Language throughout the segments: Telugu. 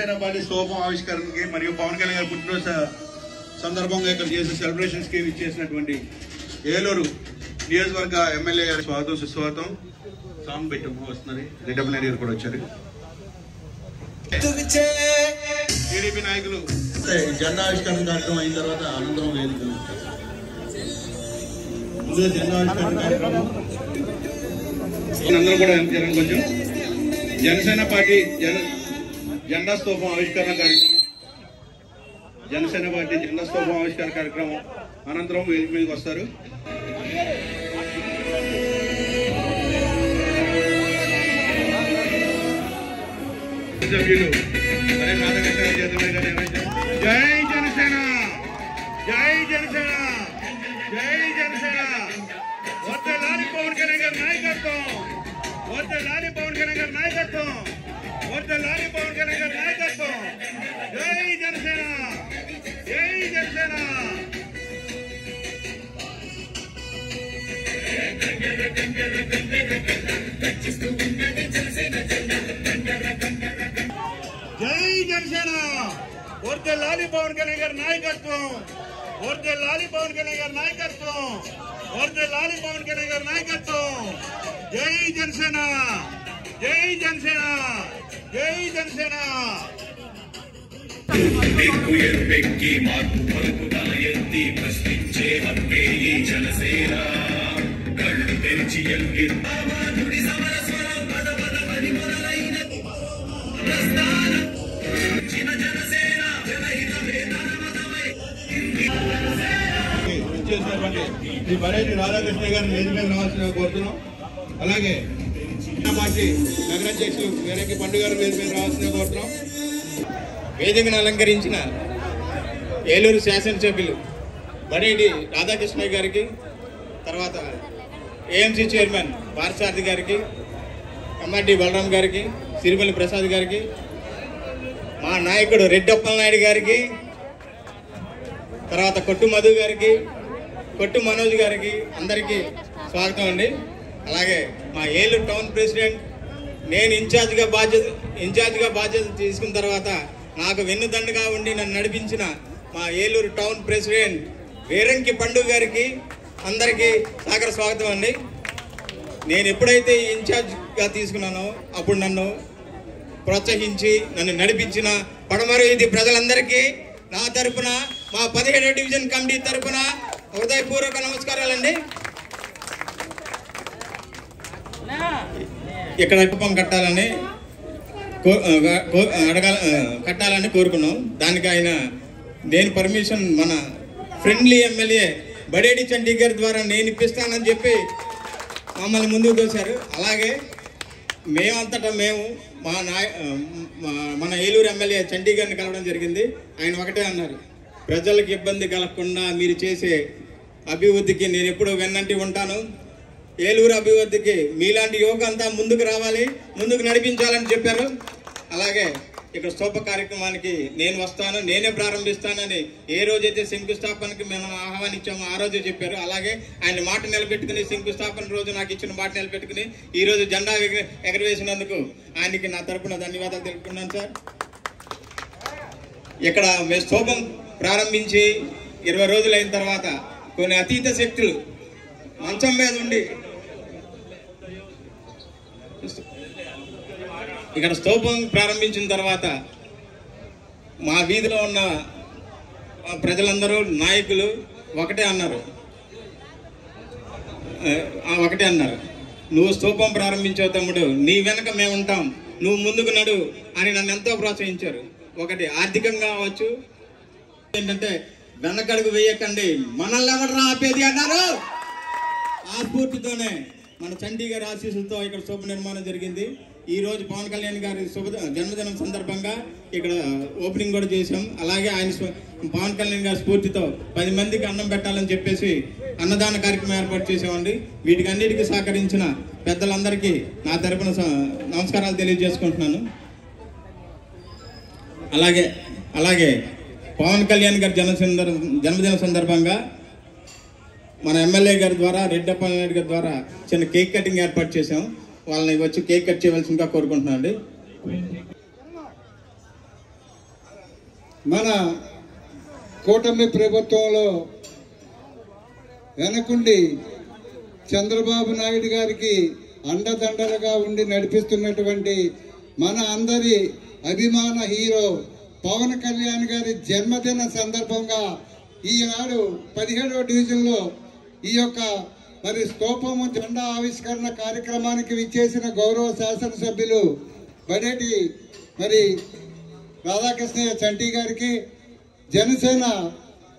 జనసేన పార్టీ స్తూపం ఆవిష్కరణకి మరియు పవన్ కళ్యాణ్ గారి పుట్టినరోజు సందర్భంగా ఇక్కడ చేసిన సెలబ్రేషన్స్ కి ఇచ్చేసినటువంటి ఏలూరు నియోజకవర్గ ఎమ్మెల్యే గారి స్వాగతం సుస్వాగతం. సాంగ్ పెట్టు వస్తున్నది. రెడ్డప్పనాయుడు గారు కూడా వచ్చారు. టీడీపీ నాయకులు జెండా ఆవిష్కరణ కార్యక్రమం అయిన తర్వాత అనంతరం వేదికలు ముందు జెండా ఆవిష్కరణ కార్యక్రమం అందరూ కూడా కొంచెం జనసేన పార్టీ జెండా స్తూపం ఆవిష్కరణ కార్యక్రమం జనసేన పార్టీ జెండా స్తూపం ఆవిష్కరణ కార్యక్రమం అనంతరం వేదిక మీదకి వస్తారు. సభ్యులు జై జనసేన జై జనసేన జై జనసేన వర్ధిల్లాలి పవన్ కళ్యాణ్ గారి నాయకత్వం వర్ధిల్లాలి పవన్ కళ్యాణ్ గారి నాయకత్వం వర్ధిల్లాలి పవన్ కళ్యాణ్ గారి నాయకత్వం జై జనసేన జై జనసేన జై జనసేన వర్ధిల్లాలి పవన్ కళ్యాణ్ గారి నాయకత్వం వర్ధిల్లాలి పవన్ కళ్యాణ్ గారి నాయకత్వం వర్ధిల్లాలి పవన్ కళ్యాణ్ గారి నాయకత్వం జై జనసేన జై జనసేన జై జనసేన జనసేన కళ్ళు తెరిచి శ్రీ బరేటి రాధాకృష్ణ గారిని వేదిక మీద రావాల్సిన కోరుతున్నాం. అలాగే పార్టీ నగరాధ్యక్షులు వేరేకి పండుగ గారు వేదిక మీద రావాల్సిన కోరుతున్నాం. వేదికను అలంకరించిన ఏలూరు శాసనసభ్యులు బరేటి రాధాకృష్ణ గారికి, తర్వాత ఏఎంసీ చైర్మన్ పార్థసారథి గారికి, కమ్మాటి బలరాం గారికి, సిరిమల్లి ప్రసాద్ గారికి, మా నాయకుడు రెడ్డప్పనాయుడు గారికి, తర్వాత కొట్టు మధు గారికి, కొట్టు మనోజ్ గారికి అందరికీ స్వాగతం అండి. అలాగే మా ఏలూరు టౌన్ ప్రెసిడెంట్, నేను ఇన్ఛార్జ్గా బాధ్యత తీసుకున్న తర్వాత నాకు వెన్నుదండగా ఉండి నన్ను నడిపించిన మా ఏలూరు టౌన్ ప్రెసిడెంట్ వేరంకి పండుగ గారికి అందరికీ సాగర స్వాగతం అండి. నేను ఎప్పుడైతే ఇన్ఛార్జ్గా తీసుకున్నానో అప్పుడు నన్ను ప్రోత్సహించి నన్ను నడిపించిన పడమర వీధి ప్రజలందరికీ నా తరపున, మా 17వ డివిజన్ కమిటీ తరపున హృదయపూర్వక నమస్కారాలండి. ఇక్కడ కుప్పం కట్టాలని కోరుకున్నాం. దానికి నేను పర్మిషన్ మన ఫ్రెండ్లీ ఎమ్మెల్యే బడేటి చండీ గారి ద్వారా నేను ఇప్పిస్తానని చెప్పి మమ్మల్ని ముందుకు తోశారు. అలాగే మేమంతటా మేము మన ఏలూరు ఎమ్మెల్యే చండీ గారిని కలవడం జరిగింది. ఆయన ఒకటే అన్నారు, ప్రజలకు ఇబ్బంది కలగకుండా మీరు చేసే అభివృద్ధికి నేను ఎప్పుడూ వెన్నంటి ఉంటాను. ఏలూరు అభివృద్ధికి మీలాంటి యువక అంతా ముందుకు రావాలి, ముందుకు నడిపించాలని చెప్పారు. అలాగే ఇక్కడ స్తూప కార్యక్రమానికి నేను వస్తాను, నేనే ప్రారంభిస్తానని ఏ రోజైతే శంకుస్థాపనకి మేము ఆహ్వానించామో ఆ రోజే చెప్పారు. అలాగే ఆయన మాట నిలబెట్టుకుని శంకుస్థాపన రోజు నాకు ఇచ్చిన మాట నిలబెట్టుకుని ఈ రోజు జెండా ఎగరవేసినందుకు ఆయనకి నా తరపున ధన్యవాదాలు తెలుపుకున్నాను సార్. ఇక్కడ మేము స్తూపం ప్రారంభించి 20 రోజులు అయిన తర్వాత కొన్ని అతీత శక్తులు మంచం మీద ఉండి ఇక్కడ స్తూపం ప్రారంభించిన తర్వాత మా వీధిలో ఉన్న ప్రజలందరూ నాయకులు ఒకటే అన్నారు, నువ్వు స్తూపం ప్రారంభించావు తమ్ముడు, నీ వెనక మేము ఉంటాం, నువ్వు ముందుకు నడు అని నన్ను ఎంతో ప్రోత్సహించారు. ఒకటి ఆర్థికంగా అవ్వచ్చు, ఏంటంటే వెనకడుగు వేయకండి, మనల్ని ఎవరు ఆపేది అన్నారు. ఆ స్ఫూర్తితోనే మన చండీ గారి ఆశీస్సులతో ఇక్కడ స్తూప నిర్మాణం జరిగింది. ఈ రోజు పవన్ కళ్యాణ్ గారి జన్మదినం సందర్భంగా ఇక్కడ ఓపెనింగ్ కూడా చేశాం. అలాగే ఆయన పవన్ కళ్యాణ్ గారి స్ఫూర్తితో 10 మందికి అన్నం పెట్టాలని చెప్పేసి అన్నదాన కార్యక్రమం ఏర్పాటు చేసామండి. వీటికన్నిటికీ సహకరించిన పెద్దలందరికీ నా తరపున నమస్కారాలు తెలియజేసుకుంటున్నాను. అలాగే పవన్ కళ్యాణ్ గారి జన్మదిన సందర్భంగా మన ఎమ్మెల్యే గారి ద్వారా, రెడ్డప్పనాయుడు గారి ద్వారా చిన్న కేక్ కటింగ్ ఏర్పాటు చేశాం. వాళ్ళని వచ్చి కేక్ కట్ చేయవలసిందిగా కోరుకుంటున్నాను అండి. మన కూటమి ప్రభుత్వంలో వెనకుండి చంద్రబాబు నాయుడు గారికి అండదండలుగా ఉండి నడిపిస్తున్నటువంటి మన అందరి అభిమాన హీరో పవన్ కళ్యాణ్ గారి జన్మదిన సందర్భంగా ఈనాడు 17వ డివిజన్లో ఈ యొక్క మరి స్తూపము జెండా ఆవిష్కరణ కార్యక్రమానికి విచ్చేసిన గౌరవ శాసనసభ్యులు బడేటి మరి రాధాకృష్ణయ్య చంటి గారికి, జనసేన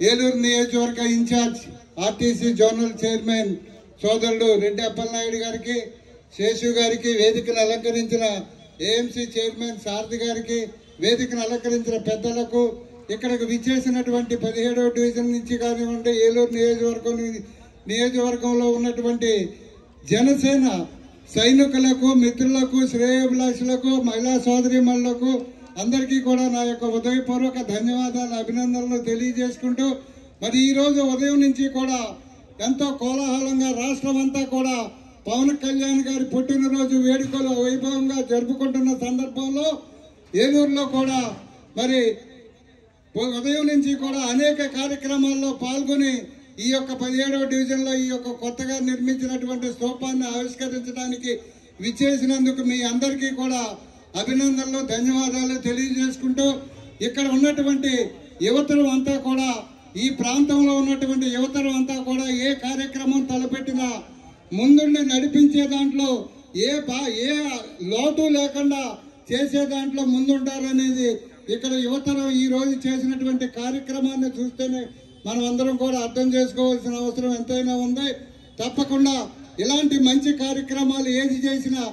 ఏలూరు నియోజకవర్గ ఇన్ఛార్జ్ ఆర్టీసీ జోనల్ చైర్మన్ సోదరుడు రెడ్డి అప్పలనాయుడు గారికి, శేషు గారికి, వేదికను అలంకరించిన ఏఎంసీ చైర్మన్ సారథి గారికి, వేదికను అలంకరించిన పెద్దలకు, ఇక్కడికి విచ్చేసినటువంటి 17వ డివిజన్ నుంచి కానివ్వండి ఏలూరు నియోజకవర్గంలో ఉన్నటువంటి జనసేన సైనికులకు, మిత్రులకు, శ్రేయోభిలాషులకు, మహిళా సోదరీమణులకు అందరికీ కూడా నా యొక్క హృదయపూర్వక ధన్యవాదాలు, అభినందనలు తెలియజేసుకుంటూ మరి ఈరోజు ఉదయం నుంచి కూడా ఎంతో కోలాహలంగా రాష్ట్రం అంతా కూడా పవన్ కళ్యాణ్ గారి పుట్టినరోజు వేడుకలు వైభవంగా జరుపుకుంటున్న సందర్భంలో ఏలూరులో కూడా మరి ఉదయం నుంచి కూడా అనేక కార్యక్రమాల్లో పాల్గొని ఈ యొక్క 17వ డివిజన్లో ఈ యొక్క కొత్తగా నిర్మించినటువంటి స్తూపాన్ని ఆవిష్కరించడానికి విచ్చేసినందుకు మీ అందరికీ కూడా అభినందనలు, ధన్యవాదాలు తెలియజేసుకుంటూ ఇక్కడ ఉన్నటువంటి యువతరం అంతా కూడా, ఈ ప్రాంతంలో ఉన్నటువంటి యువతరం అంతా కూడా ఏ కార్యక్రమం తలపెట్టినా ముందుండి నడిపించే దాంట్లో ఏ లోటు లేకుండా చేసే దాంట్లో ముందుంటారనేది ఇక్కడ యువతరం ఈ రోజు చేసినటువంటి కార్యక్రమాన్ని చూస్తేనే మనం అందరం కూడా అర్థం చేసుకోవాల్సిన అవసరం ఎంతైనా ఉంది. తప్పకుండా ఇలాంటి మంచి కార్యక్రమాలు ఏది చేసినా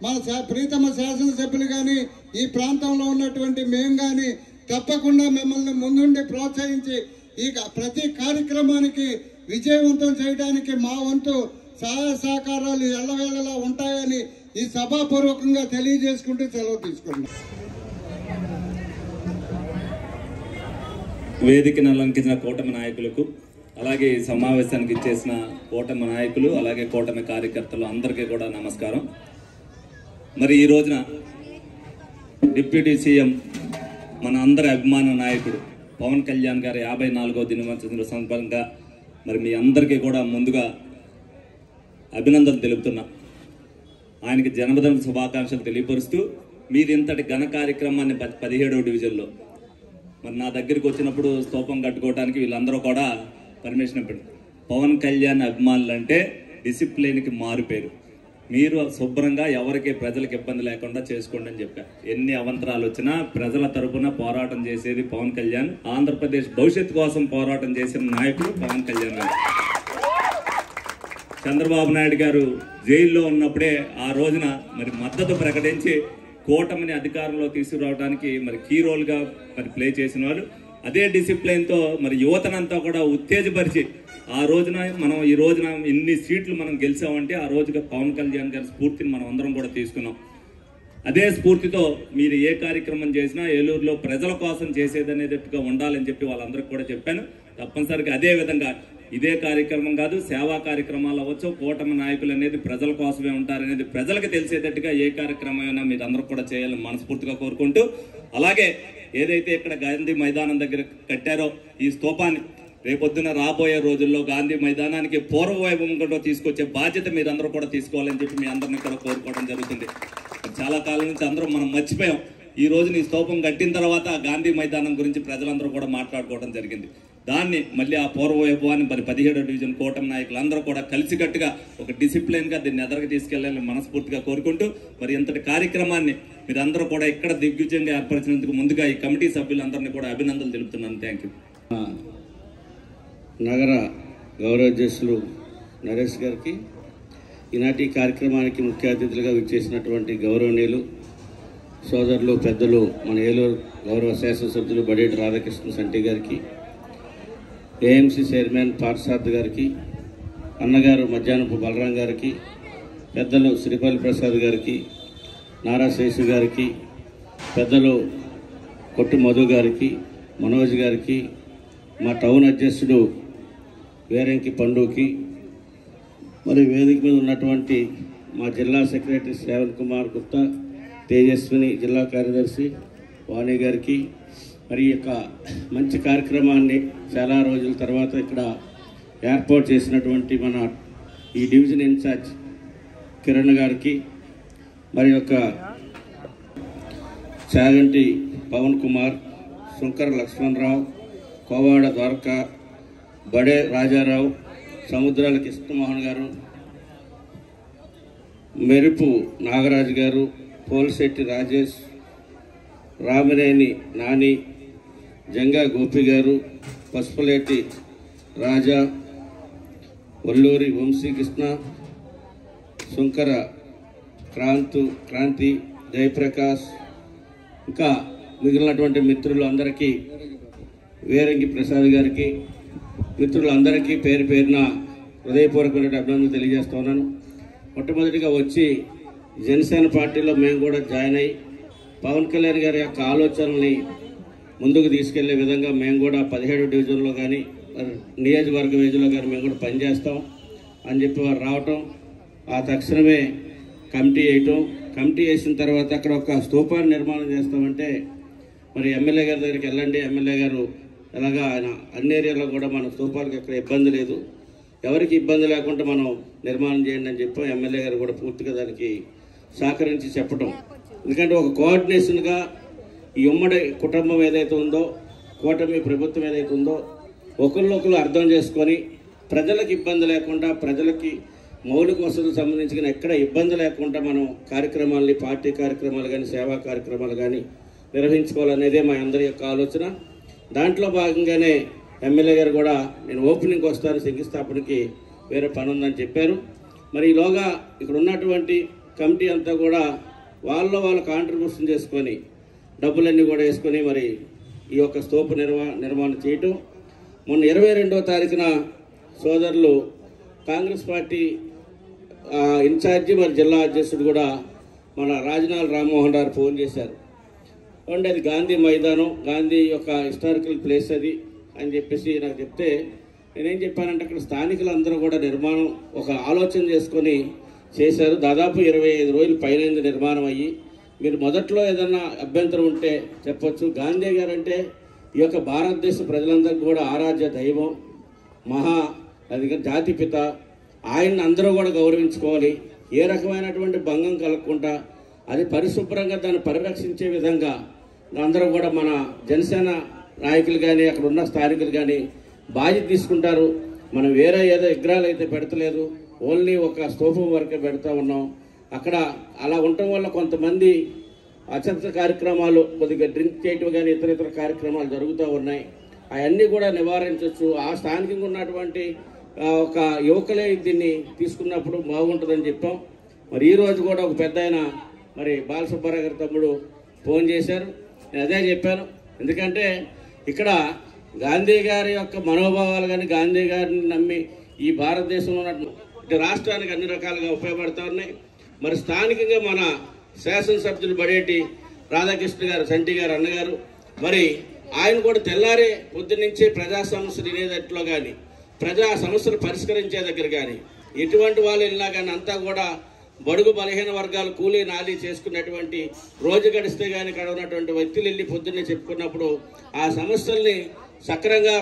మన ప్రీతమ శాసనసభ్యులు కానీ ఈ ప్రాంతంలో ఉన్నటువంటి మేము కానీ తప్పకుండా మిమ్మల్ని ముందుండి ప్రోత్సహించి ఈ ప్రతి కార్యక్రమానికి విజయవంతం చేయడానికి మా వంతు సహాయ సహకారాలు ఎల్లవేళలా ఉంటాయని ఈ సభాపూర్వకంగా తెలియజేసుకుంటూ సెలవు తీసుకున్నాం. వేదికను అలంకరించిన కూటమి నాయకులకు, అలాగే ఈ సమావేశానికి ఇచ్చేసిన కూటమి నాయకులు, అలాగే కూటమి కార్యకర్తలు అందరికీ కూడా నమస్కారం. మరి ఈ రోజున డిప్యూటీ సీఎం మన అందరి అభిమాన నాయకుడు పవన్ కళ్యాణ్ గారి 54వ దినోత్సవం సందర్భంగా మరి మీ అందరికీ కూడా ముందుగా అభినందనలు తెలుపుతున్నా. ఆయనకి జన్మదిన శుభాకాంక్షలు తెలియపరుస్తూ మీరు ఇంతటి ఘన కార్యక్రమాన్ని 17వ డివిజన్లో మరి నా దగ్గరికి వచ్చినప్పుడు స్తూపం కట్టుకోవడానికి వీళ్ళందరూ కూడా పర్మిషన్ ఇవ్వండి. పవన్ కళ్యాణ్ అభిమానులు అంటే డిసిప్లిన్కి మారుపేరు. మీరు శుభ్రంగా ఎవరికి ప్రజలకు ఇబ్బంది లేకుండా చేసుకోండి అని చెప్పారు. ఎన్ని అవంతరాలు వచ్చినా ప్రజల తరపున పోరాటం చేసేది పవన్ కళ్యాణ్. ఆంధ్రప్రదేశ్ భవిష్యత్తు కోసం పోరాటం చేసిన నాయకుడు పవన్ కళ్యాణ్ గారు. చంద్రబాబు నాయుడు గారు జైల్లో ఉన్నప్పుడే ఆ రోజున మరి మద్దతు ప్రకటించి కూటమిని అధికారంలో తీసుకురావడానికి మరి కీ రోల్గా మరి ప్లే చేసిన వాళ్ళు. అదే డిసిప్లిన్తో మరి యువతనంతా కూడా ఉత్తేజపరిచి ఆ రోజున మనం ఈ రోజున ఇన్ని సీట్లు మనం గెలిచామంటే ఆ రోజుగా పవన్ కళ్యాణ్ గారి స్ఫూర్తిని మనం అందరం కూడా తీసుకున్నాం. అదే స్ఫూర్తితో మీరు ఏ కార్యక్రమం చేసినా ఏలూరులో ప్రజల కోసం చేసేదనేదిగా ఉండాలని చెప్పి వాళ్ళందరికీ కూడా చెప్పాను. తప్పనిసరిగా అదే విధంగా ఇదే కార్యక్రమం కాదు, సేవా కార్యక్రమాలు అవ్వచ్చు, కూటమి నాయకులు అనేది ప్రజల కోసమే ఉంటారనేది ప్రజలకు తెలిసేటట్టుగా ఏ కార్యక్రమం అయినా మీరు అందరూ కూడా చేయాలని మనస్ఫూర్తిగా కోరుకుంటూ, అలాగే ఏదైతే ఇక్కడ గాంధీ మైదానం దగ్గర కట్టారో ఈ స్తూపాన్ని రేపొద్దున రాబోయే రోజుల్లో గాంధీ మైదానానికి పూర్వ వైభవంగా తీసుకొచ్చే బాధ్యత మీరందరూ కూడా తీసుకోవాలని చెప్పి మీ అందరినీ కూడా కోరుకోవడం జరుగుతుంది. చాలా కాలం నుంచి అందరూ మనం మర్చిపోయాం. ఈ రోజున ఈ స్తూపం కట్టిన తర్వాత గాంధీ మైదానం గురించి ప్రజలందరూ కూడా మాట్లాడుకోవడం జరిగింది. దాన్ని మళ్ళీ ఆ పూర్వ వైభవాన్ని మరి 17వ డివిజన్ కూటమి నాయకులందరూ కూడా కలిసికట్టుగా ఒక డిసిప్లిన్గా దీన్ని ఎదరికి తీసుకెళ్లాలని మనస్ఫూర్తిగా కోరుకుంటూ మరి ఇంతటి కార్యక్రమాన్ని మీరందరూ కూడా ఇక్కడ దిగ్విజయంగా ఏర్పరిచినందుకు ముందుగా ఈ కమిటీ సభ్యులందరినీ కూడా అభినందనలు తెలుపుతున్నాను. Thank you. నగర గౌరవాధ్యక్షులు నరేష్ గారికి, ఈనాటి కార్యక్రమానికి ముఖ్య అతిథులుగా విచ్చేసినటువంటి గౌరవనీయులు సోదరులు పెద్దలు మన ఏలూరు గౌరవ శాసనసభ్యులు బడేటి రాధాకృష్ణ సంటి గారికి, ఏఎంసీ చైర్మన్ పార్సాద్ గారికి, అన్నగారు మధ్యాహ్నపు బలరాం గారికి, పెద్దలు శ్రీపల్లి ప్రసాద్ గారికి, నారా శేషు గారికి, పెద్దలు కొట్టు మధు గారికి, మనోజ్ గారికి, మా టౌన్ అధ్యక్షుడు వేరంకి పండుకి, మరి వేదిక మీద ఉన్నటువంటి మా జిల్లా సెక్రటరీ శ్రావణ్ కుమార్ గుప్తా, తేజస్విని జిల్లా కార్యదర్శి వాణి గారికి, మరి ఈ యొక్క మంచి కార్యక్రమాన్ని చాలా రోజుల తర్వాత ఇక్కడ ఏర్పాటు చేసినటువంటి మన ఈ డివిజన్ ఇన్ఛార్జ్ కిరణ్ గారికి, మరి యొక్క చాగంటి పవన్ కుమార్, శంకర లక్ష్మణరావు, కోవాడ ద్వారకా, బడే రాజారావు, సముద్రాల కృష్ణమోహన్ గారు, మెరుపు నాగరాజు గారు, పోల్శెట్టి రాజేష్, రామినేని నాని, జంగా గోపి గారు, పసుపులేటి రాజా, వల్లూరి వంశీకృష్ణ, శంకర క్రాంతి, జయప్రకాష్, ఇంకా మిగిలినటువంటి మిత్రులు అందరికీ, వేరంగి ప్రసాద్ గారికి, మిత్రులందరికీ పేరు పేరున హృదయపూర్వకమైన అభినందనలు తెలియజేస్తున్నాను. మొట్టమొదటిగా వచ్చి జనసేన పార్టీలో మేము కూడా జాయిన్ అయ్యి పవన్ కళ్యాణ్ గారి యొక్క ఆలోచనల్ని ముందుకు తీసుకెళ్లే విధంగా మేము కూడా 17వ డివిజన్లో కానీ నియోజకవర్గ వేదిలో కానీ మేము కూడా పనిచేస్తాం అని చెప్పి వారు రావటం, ఆ తక్షణమే కమిటీ వేసిన తర్వాత అక్కడ ఒక స్తూపాన్ని నిర్మాణం చేస్తామంటే మరి ఎమ్మెల్యే గారి దగ్గరికి వెళ్ళండి, ఎమ్మెల్యే గారు ఎలాగా ఆయన అన్ని ఏరియాలో కూడా మన స్తూపాలకు ఎక్కడ ఇబ్బంది లేదు, ఎవరికి ఇబ్బంది లేకుండా మనం నిర్మాణం చేయండి అని చెప్పి ఎమ్మెల్యే గారు కూడా పూర్తిగా దానికి సహకరించి చెప్పటం. ఎందుకంటే ఒక కోఆర్డినేషన్గా ఈ ఉమ్మడి కుటుంబం ఏదైతే ఉందో, కూటమి ప్రభుత్వం ఏదైతే ఉందో, ఒకరినొకరు అర్థం చేసుకొని ప్రజలకు ఇబ్బంది లేకుండా, ప్రజలకి మౌలిక వసతులకు సంబంధించిన ఎక్కడ ఇబ్బంది లేకుండా మనం కార్యక్రమాలని, పార్టీ కార్యక్రమాలు కానీ, సేవా కార్యక్రమాలు కానీ నిర్వహించుకోవాలనేదే మా అందరి యొక్క ఆలోచన. దాంట్లో భాగంగానే ఎమ్మెల్యే గారు కూడా నేను ఓపెనింగ్కి వస్తాను, శంకుస్థాపనకి వేరే పని ఉందని చెప్పారు. మరి ఈలోగా ఇక్కడ ఉన్నటువంటి కమిటీ అంతా కూడా వాళ్ళు కాంట్రిబ్యూషన్ చేసుకొని డబ్బులన్నీ కూడా వేసుకొని మరి ఈ యొక్క స్తూప నిర్మాణం చేయటం. మొన్న 22వ తారీఖున సోదరులు కాంగ్రెస్ పార్టీ ఇన్ఛార్జి మరి జిల్లా అధ్యక్షుడు కూడా మన రాజనాల రామ్మోహన్ గారు ఫోన్ చేశారు. అంటే అది గాంధీ మైదానం, గాంధీ యొక్క హిస్టారికల్ ప్లేస్ అది అని చెప్పేసి నాకు చెప్తే నేనేం చెప్పానంటే అక్కడ స్థానికులందరూ కూడా నిర్మాణం ఒక ఆలోచన చేసుకొని చేశారు. దాదాపు 25 రోజులు పైన నిర్మాణం అయ్యి, మీరు మొదట్లో ఏదన్నా అభ్యంతరం ఉంటే చెప్పొచ్చు. గాంధీ గారు అంటే ఈ యొక్క భారతదేశ ప్రజలందరికీ కూడా ఆరాధ్య దైవం, అది జాతిపిత. ఆయన్ని అందరూ కూడా గౌరవించుకోవాలి. ఏ రకమైనటువంటి భంగం కలగకుండా అది పరిశుభ్రంగా దాన్ని పరిరక్షించే విధంగా అందరూ కూడా మన జనసేన నాయకులు కానీ అక్కడ ఉన్న స్థానికులు కానీ బాధ్యత తీసుకుంటారు. మనం వేరే ఏదో విగ్రహాలు అయితే పెడతలేదు, ఓన్లీ ఒక స్తూపం వరకే పెడతా ఉన్నాం. అక్కడ అలా ఉండటం వల్ల కొంతమంది అచంత కార్యక్రమాలు, కొద్దిగా డ్రింక్ చేయటం కానీ ఇతర కార్యక్రమాలు జరుగుతూ ఉన్నాయి. అవన్నీ కూడా నివారించవచ్చు. ఆ స్థానికంగా ఉన్నటువంటి ఒక యువకులే దీన్ని తీసుకున్నప్పుడు బాగుంటుందని చెప్పాం. మరి ఈరోజు కూడా ఒక పెద్ద ఆయన మరి బాలసుబ్బారావు గారి తమ్ముడు ఫోన్ చేశారు. నేను అదే చెప్పాను. ఎందుకంటే ఇక్కడ గాంధీ గారి యొక్క మనోభావాలు కానీ, గాంధీ గారిని నమ్మి ఈ భారతదేశంలో ఉన్న రాష్ట్రానికి అన్ని రకాలుగా ఉపయోగపడుతూ ఉన్నాయి. మరి స్థానికంగా మన శాసనసభ్యులు బడేటి రాధాకృష్ణ గారు, సంటి గారు అన్నగారు, మరి ఆయన కూడా తెల్లారే పొద్దున్నుంచి ప్రజా సమస్యలు వినేదట్లో కానీ, ప్రజా సమస్యలు పరిష్కరించే దగ్గర కానీ, ఎటువంటి వాళ్ళు వెళ్ళినా కానీ అంతా కూడా బడుగు బలహీన వర్గాలు కూలీ నాలి చేసుకున్నటువంటి రోజు గడిస్తే కానీ కడవనటువంటి వ్యక్తులు వెళ్ళి పొద్దున్నే చెప్పుకున్నప్పుడు ఆ సమస్యల్ని సక్రంగా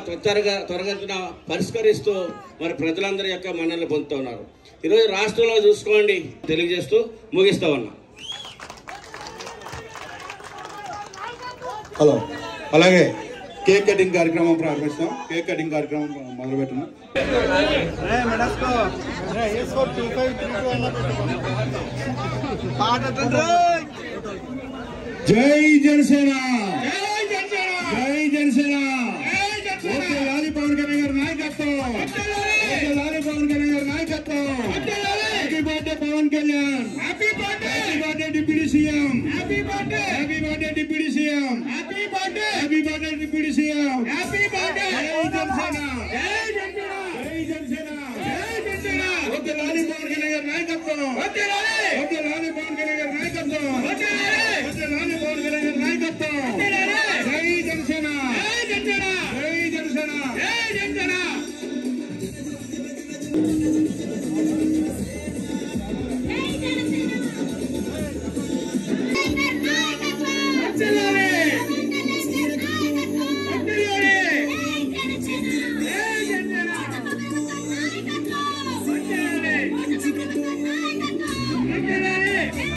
త్వరగతిన పరిష్కరిస్తూ మరి ప్రజలందరి యొక్క మన్ననలు పొందుతున్నారు. ఈరోజు రాష్ట్రంలో చూసుకోండి తెలియజేస్తూ ముగిస్తా ఉన్నా. హలో, అలాగే కేక్ కటింగ్ కార్యక్రమం ప్రారంభిస్తాం. కేక్ కటింగ్ కార్యక్రమం మొదలు పెట్టున్నాం. జై జనసేన, జై జనసేన. లాలి పవన్ కళ్యాణ్ గారి నాయకత్వం, లాలి పవన్ కళ్యాణ్ గారి నాయకత్వం. Happy birthday Pawan Kalyan, happy birthday deputy CM, happy birthday deputy CM, happy birthday deputy CM, happy birthday. జై జనసేన, జై జనసేన, జై జనసేన. ఓకే, లాలి పవన్ కళ్యాణ్ గారి నాయకత్వం, ఓకే లాలి పవన్ కళ్యాణ్ గారి నాయకత్వం, ఓకే లాలి పవన్ కళ్యాణ్ గారి నాయకత్వం. జై జనసేన, జై జనసేన, జై జనసేన, జై జనసేన. దివ్య